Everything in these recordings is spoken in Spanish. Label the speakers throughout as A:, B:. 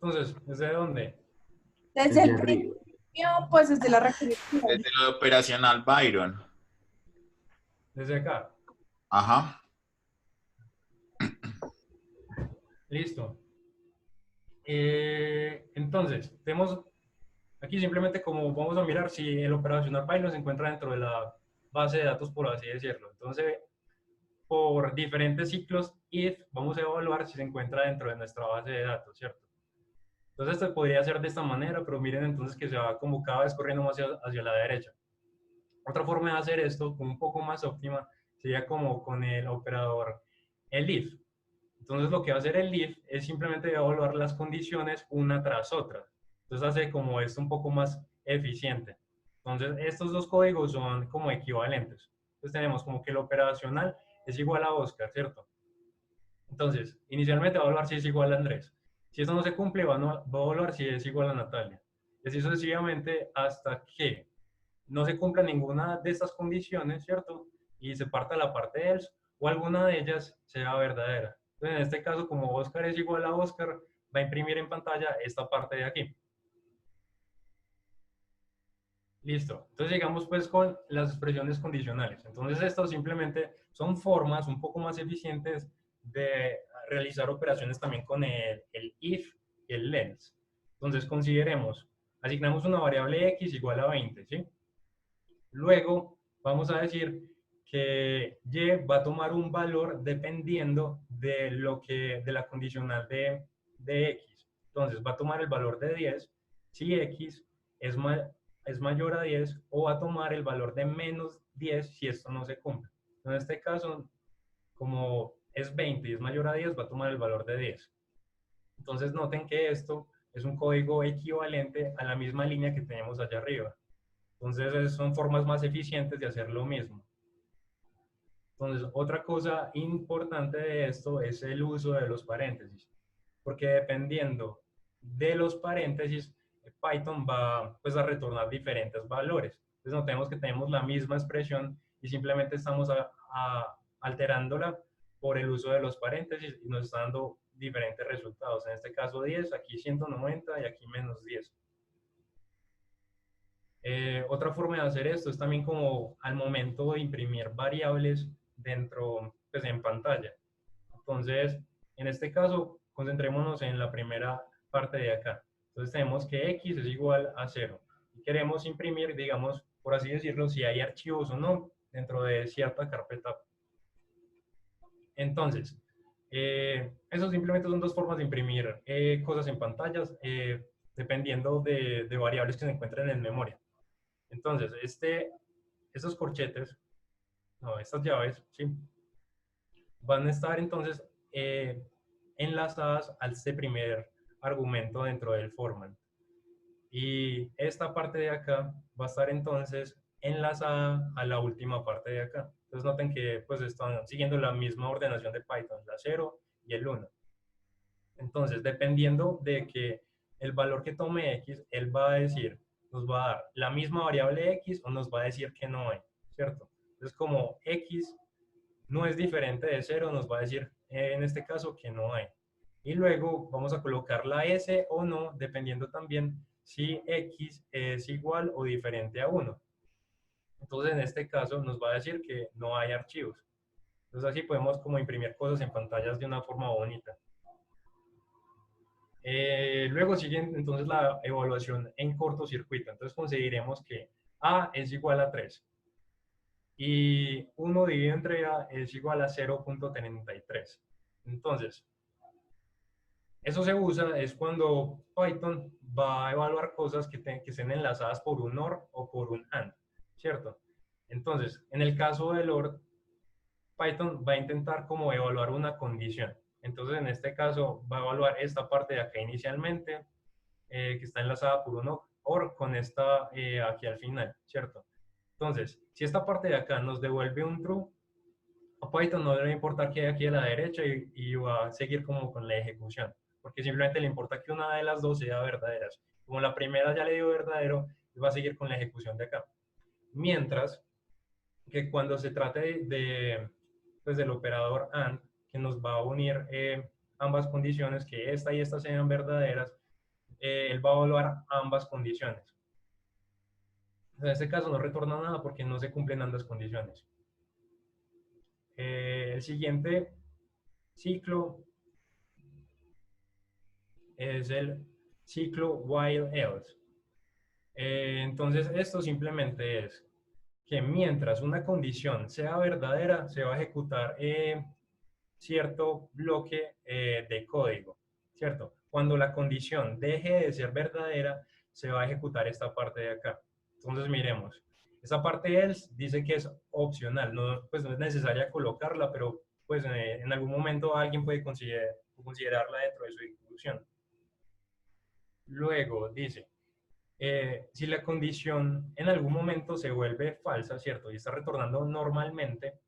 A: Entonces, ¿desde dónde?
B: Desde
C: Desde
B: el
C: arriba.
B: principio, pues desde la recursión.
D: Desde lo operacional Byron.
A: Desde acá.
D: Ajá.
A: Listo. Entonces, tenemos aquí simplemente como vamos a mirar si el operacional Python se encuentra dentro de la base de datos, por así decirlo. Entonces, por diferentes ciclos if, vamos a evaluar si se encuentra dentro de nuestra base de datos, ¿cierto? Entonces, esto podría ser de esta manera, pero miren entonces que se va como cada vez corriendo más hacia la derecha. Otra forma de hacer esto, un poco más óptima, sería como con el operador el if. Entonces lo que va a hacer el if es simplemente evaluar las condiciones una tras otra. Entonces hace como esto un poco más eficiente. Entonces estos dos códigos son como equivalentes. Entonces tenemos como que el operacional es igual a Oscar, ¿cierto? Entonces, inicialmente va a evaluar si es igual a Andrés. Si esto no se cumple, va a evaluar si es igual a Natalia. Y así sucesivamente hasta que no se cumpla ninguna de estas condiciones, ¿cierto? Y se parta la parte de else o alguna de ellas sea verdadera. Entonces, en este caso, como Oscar es igual a Oscar, va a imprimir en pantalla esta parte de aquí. Listo. Entonces llegamos pues con las expresiones condicionales. Entonces estas simplemente son formas un poco más eficientes de realizar operaciones también con el if y el else. Entonces consideremos, asignamos una variable x igual a 20, ¿sí? Luego vamos a decir que y va a tomar un valor dependiendo de de la condicional de x. Entonces va a tomar el valor de 10 si x es, es mayor a 10 o va a tomar el valor de menos 10 si esto no se cumple. En este caso, como es 20 y es mayor a 10, va a tomar el valor de 10. Entonces noten que esto es un código equivalente a la misma línea que tenemos allá arriba. Entonces son formas más eficientes de hacer lo mismo. Entonces, otra cosa importante de esto es el uso de los paréntesis, porque dependiendo de los paréntesis, Python va pues, a retornar diferentes valores. Entonces, notemos que tenemos la misma expresión y simplemente estamos alterándola por el uso de los paréntesis y nos está dando diferentes resultados. En este caso 10, aquí 190 y aquí menos 10. Otra forma de hacer esto es también como al momento de imprimir variables dentro, pues en pantalla. Entonces, en este caso, concentrémonos en la primera parte de acá. Entonces tenemos que x es igual a 0. Y queremos imprimir, digamos, por así decirlo, si hay archivos o no dentro de cierta carpeta. Entonces, eso simplemente son dos formas de imprimir cosas en pantallas, dependiendo de variables que se encuentren en memoria. Entonces, estos corchetes, no, estas llaves, ¿sí? Van a estar entonces enlazadas a este primer argumento dentro del format. Y esta parte de acá va a estar entonces enlazada a la última parte de acá. Entonces noten que pues están siguiendo la misma ordenación de Python, la 0 y el 1. Entonces, dependiendo de que el valor que tome x, él va a decir, nos va a dar la misma variable x o nos va a decir que no hay, ¿cierto? Entonces, como x no es diferente de 0, nos va a decir en este caso que no hay. Y luego vamos a colocar la s o no, dependiendo también si x es igual o diferente a 1. Entonces, en este caso nos va a decir que no hay archivos. Entonces, así podemos como imprimir cosas en pantallas de una forma bonita. Luego sigue entonces la evaluación en cortocircuito. Entonces conseguiremos que A es igual a 3 y 1 dividido entre A es igual a 0.33. Entonces, eso se usa es cuando Python va a evaluar cosas que estén enlazadas por un OR o por un AND, ¿cierto? Entonces, en el caso del OR, Python va a intentar como evaluar una condición. Entonces, en este caso, va a evaluar esta parte de acá inicialmente, que está enlazada por un OR con esta aquí al final, ¿cierto? Entonces, si esta parte de acá nos devuelve un true, a Python no le va a importar que hay aquí a la derecha y va a seguir como con la ejecución, porque simplemente le importa que una de las dos sea verdaderas. Como la primera ya le dio verdadero, va a seguir con la ejecución de acá. Mientras que cuando se trate pues del operador AND, que nos va a unir ambas condiciones, que esta y esta sean verdaderas, él va a evaluar ambas condiciones. En este caso no retorna nada porque no se cumplen ambas condiciones. El siguiente ciclo es el ciclo while else. Entonces, esto simplemente es que mientras una condición sea verdadera, se va a ejecutar cierto bloque de código, ¿cierto? Cuando la condición deje de ser verdadera, se va a ejecutar esta parte de acá. Entonces, miremos. Esta parte else dice que es opcional, no, pues no es necesaria colocarla, pero pues en algún momento alguien puede considerarla dentro de su ejecución. Luego dice, si la condición en algún momento se vuelve falsa, ¿cierto? Y está retornando normalmente,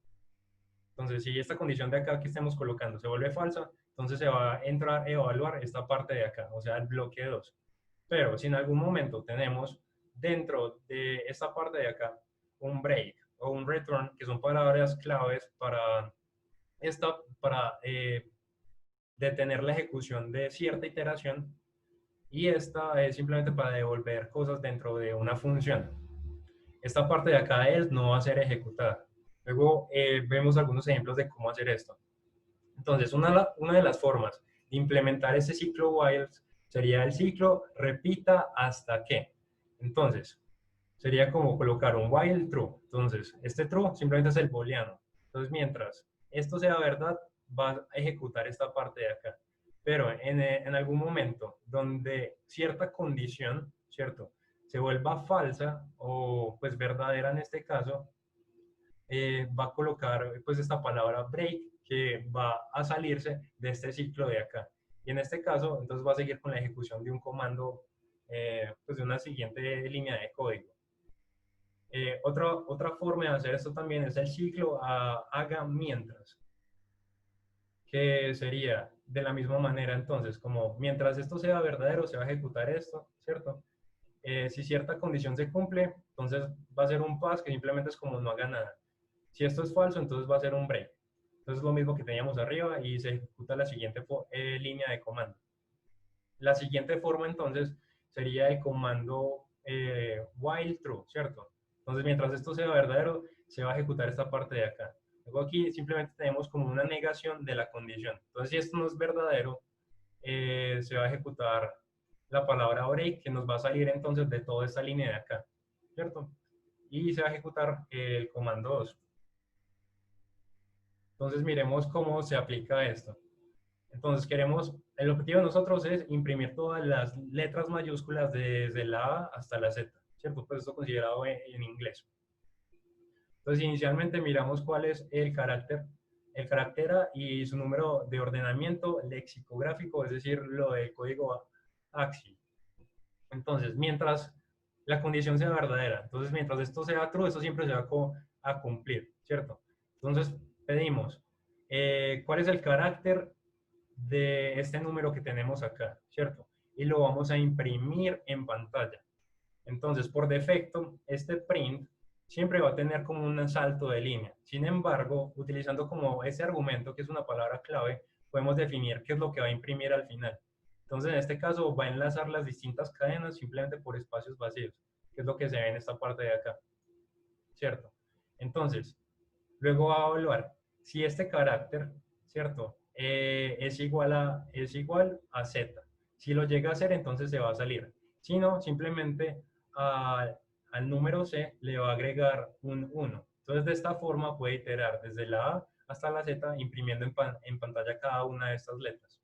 A: entonces si esta condición de acá que estemos colocando se vuelve falsa, entonces se va a entrar a evaluar esta parte de acá, o sea, el bloque 2. Pero si en algún momento tenemos dentro de esta parte de acá un break o un return, que son palabras claves para detener la ejecución de cierta iteración, y esta es simplemente para devolver cosas dentro de una función. Esta parte de acá de else no va a ser ejecutada. Luego vemos algunos ejemplos de cómo hacer esto. Entonces, una de las formas de implementar ese ciclo while sería el ciclo repita hasta que. Entonces, sería como colocar un while true. Entonces, este true simplemente es el booleano. Entonces, mientras esto sea verdad, va a ejecutar esta parte de acá. Pero en algún momento donde cierta condición, ¿cierto?, se vuelva falsa o pues verdadera en este caso, va a colocar pues esta palabra break que va a salirse de este ciclo de acá. Y en este caso, entonces va a seguir con la ejecución de un comando, pues de una siguiente línea de código. Otra forma de hacer esto también es el ciclo haga mientras, que sería de la misma manera entonces, como mientras esto sea verdadero, se va a ejecutar esto, ¿cierto? Si cierta condición se cumple, entonces va a ser un pass que simplemente es como no haga nada. Si esto es falso, entonces va a ser un break. Entonces es lo mismo que teníamos arriba y se ejecuta la siguiente línea de comando. La siguiente forma entonces sería el comando while true, ¿cierto? Entonces mientras esto sea verdadero, se va a ejecutar esta parte de acá. Luego aquí simplemente tenemos como una negación de la condición. Entonces si esto no es verdadero, se va a ejecutar la palabra break que nos va a salir entonces de toda esta línea de acá, ¿cierto? Y se va a ejecutar el comando 2. Entonces miremos cómo se aplica esto. Entonces el objetivo de nosotros es imprimir todas las letras mayúsculas desde la A hasta la Z, ¿cierto? Pues esto considerado en inglés. Entonces inicialmente miramos cuál es el carácter A y su número de ordenamiento lexicográfico, es decir, lo del código ASCII. Entonces, mientras la condición sea verdadera, entonces mientras esto sea true, esto siempre se va a cumplir, ¿cierto? Entonces pedimos, ¿cuál es el carácter de este número que tenemos acá, ¿cierto? Y lo vamos a imprimir en pantalla. Entonces, por defecto, este print siempre va a tener como un salto de línea. Sin embargo, utilizando como ese argumento, que es una palabra clave, podemos definir qué es lo que va a imprimir al final. Entonces, en este caso, va a enlazar las distintas cadenas simplemente por espacios vacíos, que es lo que se ve en esta parte de acá, ¿cierto? Entonces, luego va a evaluar si este carácter, ¿cierto? Es igual a Z. Si lo llega a hacer, entonces se va a salir. Si no, simplemente al número C le va a agregar un 1. Entonces, de esta forma puede iterar desde la A hasta la Z, imprimiendo en pantalla cada una de estas letras.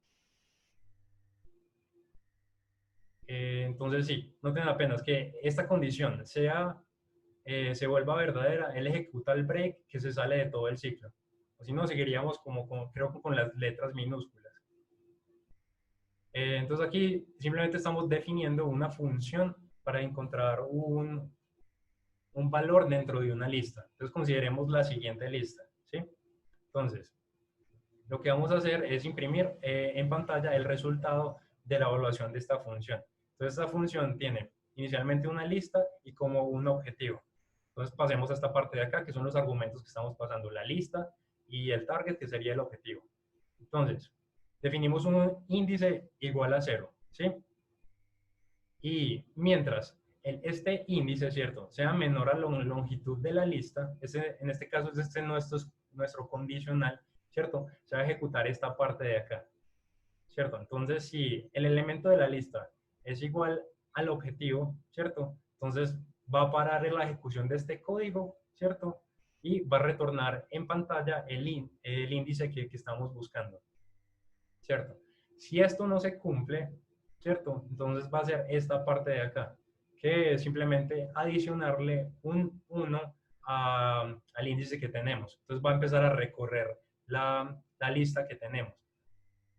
A: Entonces, sí, no tengan apenas que esta condición se vuelva verdadera, él ejecuta el break que se sale de todo el ciclo. O si no, seguiríamos creo que con las letras minúsculas. Entonces aquí simplemente estamos definiendo una función para encontrar un valor dentro de una lista. Entonces consideremos la siguiente lista, ¿sí? Entonces, lo que vamos a hacer es imprimir en pantalla el resultado de la evaluación de esta función. Entonces esta función tiene inicialmente una lista y como un objetivo. Entonces pasemos a esta parte de acá, que son los argumentos que estamos pasando, la lista y el target, que sería el objetivo. Entonces, definimos un índice igual a 0, ¿sí? Y mientras este índice, ¿cierto?, sea menor a la longitud de la lista, en este caso es nuestro condicional, ¿cierto?, se va a ejecutar esta parte de acá, ¿cierto? Entonces, si el elemento de la lista es igual al objetivo, ¿cierto?, entonces va a parar en la ejecución de este código, ¿cierto?, y va a retornar en pantalla el índice que estamos buscando, ¿cierto? Si esto no se cumple, ¿cierto?, entonces va a ser esta parte de acá, que es simplemente adicionarle un 1 al índice que tenemos. Entonces va a empezar a recorrer la lista que tenemos,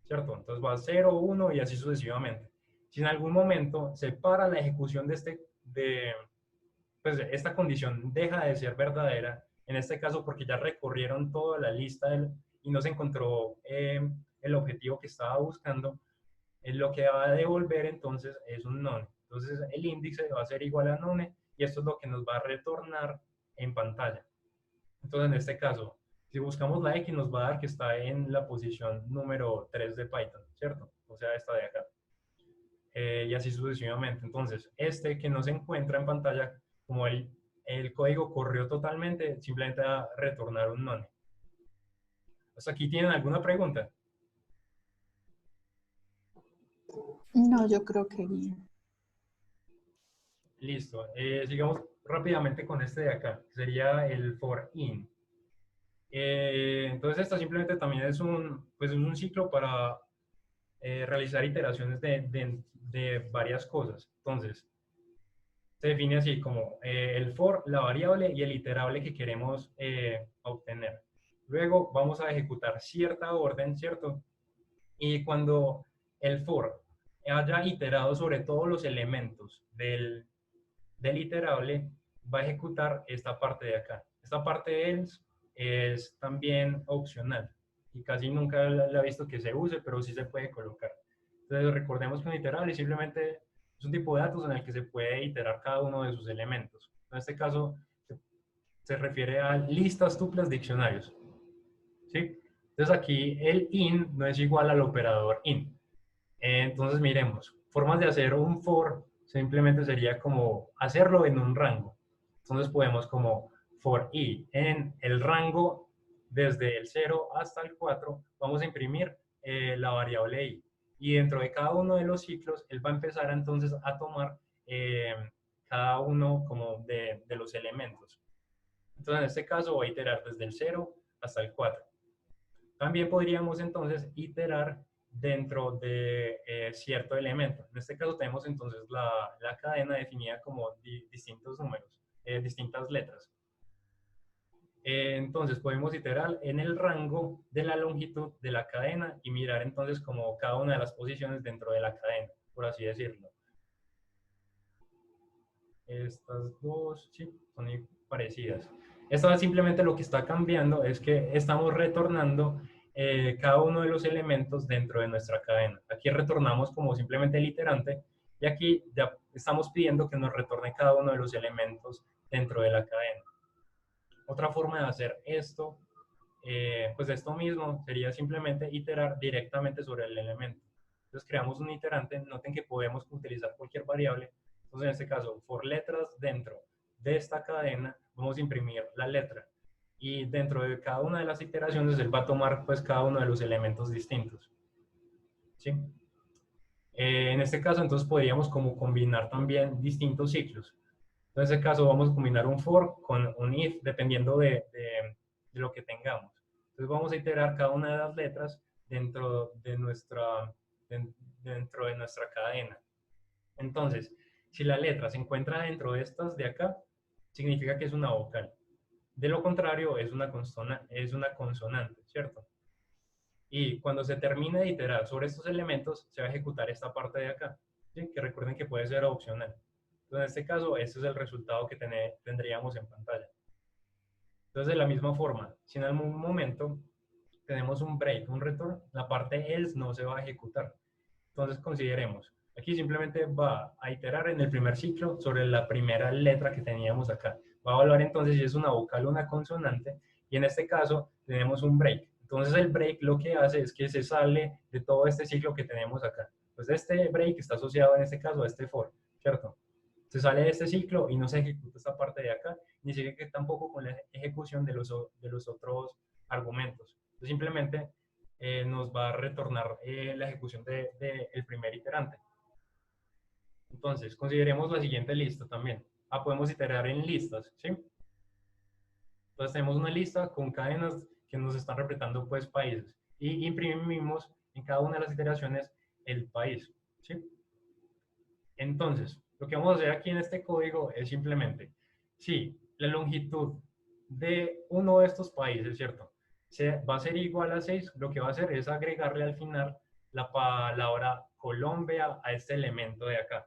A: ¿cierto? Entonces va a 0, 1 y así sucesivamente. Si en algún momento se para la ejecución pues esta condición deja de ser verdadera, en este caso porque ya recorrieron toda la lista y no se encontró el objetivo que estaba buscando, lo que va a devolver entonces es un none. Entonces el índice va a ser igual a none y esto es lo que nos va a retornar en pantalla. Entonces en este caso, si buscamos la X nos va a dar que está en la posición número 3 de Python, ¿cierto? O sea, esta de acá. Y así sucesivamente. Entonces, este que no se encuentra en pantalla, como el código corrió totalmente, simplemente va a retornar un none. ¿Hasta aquí tienen alguna pregunta?
B: No, yo creo que bien.
A: Listo. Sigamos rápidamente con este de acá, que sería el for in. Entonces, esta simplemente también es pues es un ciclo para realizar iteraciones de varias cosas. Entonces, se define así como el for, la variable y el iterable que queremos obtener. Luego vamos a ejecutar cierta orden, ¿cierto? Y cuando el for haya iterado sobre todos los elementos del iterable, va a ejecutar esta parte de acá. Esta parte else es también opcional y casi nunca la he visto que se use, pero sí se puede colocar. Entonces recordemos que un iterable simplemente es un tipo de datos en el que se puede iterar cada uno de sus elementos. En este caso se refiere a listas, tuplas, diccionarios. ¿Sí? Entonces aquí el in no es igual al operador in. Entonces miremos, formas de hacer un for simplemente sería como hacerlo en un rango. Entonces podemos como for i en el rango desde el 0 hasta el 4 vamos a imprimir la variable i. Y dentro de cada uno de los ciclos, él va a empezar entonces a tomar cada uno como de los elementos. Entonces en este caso voy a iterar desde el 0 hasta el 4. También podríamos entonces iterar dentro de cierto elemento. En este caso tenemos entonces la cadena definida como distintos números, distintas letras. Entonces podemos iterar en el rango de la longitud de la cadena y mirar entonces como cada una de las posiciones dentro de la cadena, por así decirlo. Estas dos, sí, son parecidas. Esto simplemente lo que está cambiando es que estamos retornando cada uno de los elementos dentro de nuestra cadena. Aquí retornamos como simplemente el iterante y aquí ya estamos pidiendo que nos retorne cada uno de los elementos dentro de la cadena. Otra forma de hacer esto, pues esto mismo, sería simplemente iterar directamente sobre el elemento. Entonces creamos un iterante, noten que podemos utilizar cualquier variable. Entonces en este caso, for letras dentro de esta cadena, vamos a imprimir la letra. Y dentro de cada una de las iteraciones, él va a tomar pues cada uno de los elementos distintos. ¿Sí? En este caso, entonces podríamos como combinar también distintos ciclos. En este caso vamos a combinar un for con un if, dependiendo de lo que tengamos. Entonces vamos a iterar cada una de las letras dentro de nuestra cadena. Entonces, si la letra se encuentra dentro de estas de acá, significa que es una vocal. De lo contrario, es una consonante, ¿cierto? Y cuando se termine de iterar sobre estos elementos, se va a ejecutar esta parte de acá, ¿sí? Que recuerden que puede ser opcional. Entonces, en este caso, este es el resultado que tendríamos en pantalla. Entonces, de la misma forma, si en algún momento tenemos un break, un return, la parte else no se va a ejecutar. Entonces, consideremos, aquí simplemente va a iterar en el primer ciclo sobre la primera letra que teníamos acá. Va a evaluar entonces si es una vocal o una consonante, y en este caso tenemos un break. Entonces, el break lo que hace es que se sale de todo este ciclo que tenemos acá. Pues este break está asociado en este caso a este for. ¿cierto? Se sale de este ciclo y no se ejecuta esta parte de acá, ni sigue que tampoco con la ejecución de los otros argumentos. Entonces, simplemente nos va a retornar la ejecución de el primer iterante. Entonces, consideremos la siguiente lista también. Podemos iterar en listas, ¿sí? Entonces tenemos una lista con cadenas que nos están representando pues países y imprimimos en cada una de las iteraciones el país, ¿sí? Entonces, lo que vamos a hacer aquí en este código es simplemente, si la longitud de uno de estos países, ¿cierto? Va a ser igual a 6, lo que va a hacer es agregarle al final la palabra Colombia a este elemento de acá,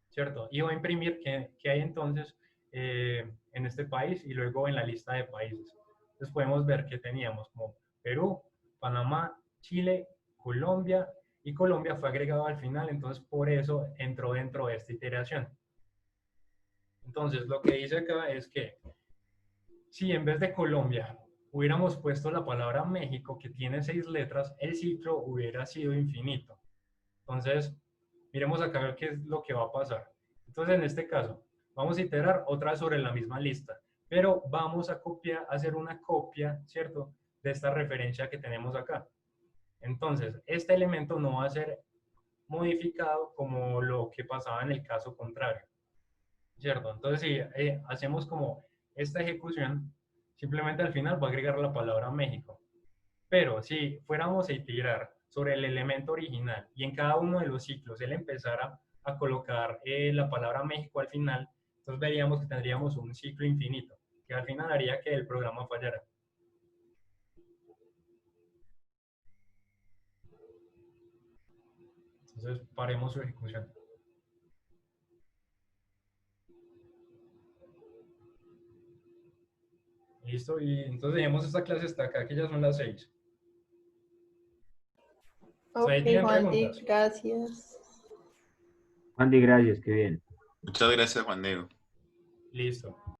A: ¿cierto? Y voy a imprimir qué hay entonces en este país y luego en la lista de países. Entonces podemos ver que teníamos como Perú, Panamá, Chile, Colombia, y Colombia fue agregado al final, entonces por eso entró dentro de esta iteración. Entonces lo que dice acá es que si en vez de Colombia hubiéramos puesto la palabra México, que tiene 6 letras, el ciclo hubiera sido infinito. Entonces, miremos acá a ver qué es lo que va a pasar. Entonces, en este caso, vamos a iterar otra vez sobre la misma lista, pero vamos a copiar, hacer una copia, ¿cierto?, de esta referencia que tenemos acá. Entonces, este elemento no va a ser modificado como lo que pasaba en el caso contrario, ¿cierto? Entonces, si hacemos como esta ejecución, simplemente al final va a agregar la palabra México. Pero si fuéramos a iterar sobre el elemento original y en cada uno de los ciclos él empezara a colocar la palabra México al final, entonces veríamos que tendríamos un ciclo infinito, que al final haría que el programa fallara. Entonces paremos su ejecución. Listo, y entonces dejemos esta clase hasta acá, que ya son las 6.
B: Ok,
A: ¿Ahí tienen
B: Juan Di,
A: preguntas?
B: gracias.
C: Andy, gracias, qué bien.
D: Muchas gracias, Juan Diego.
A: Listo.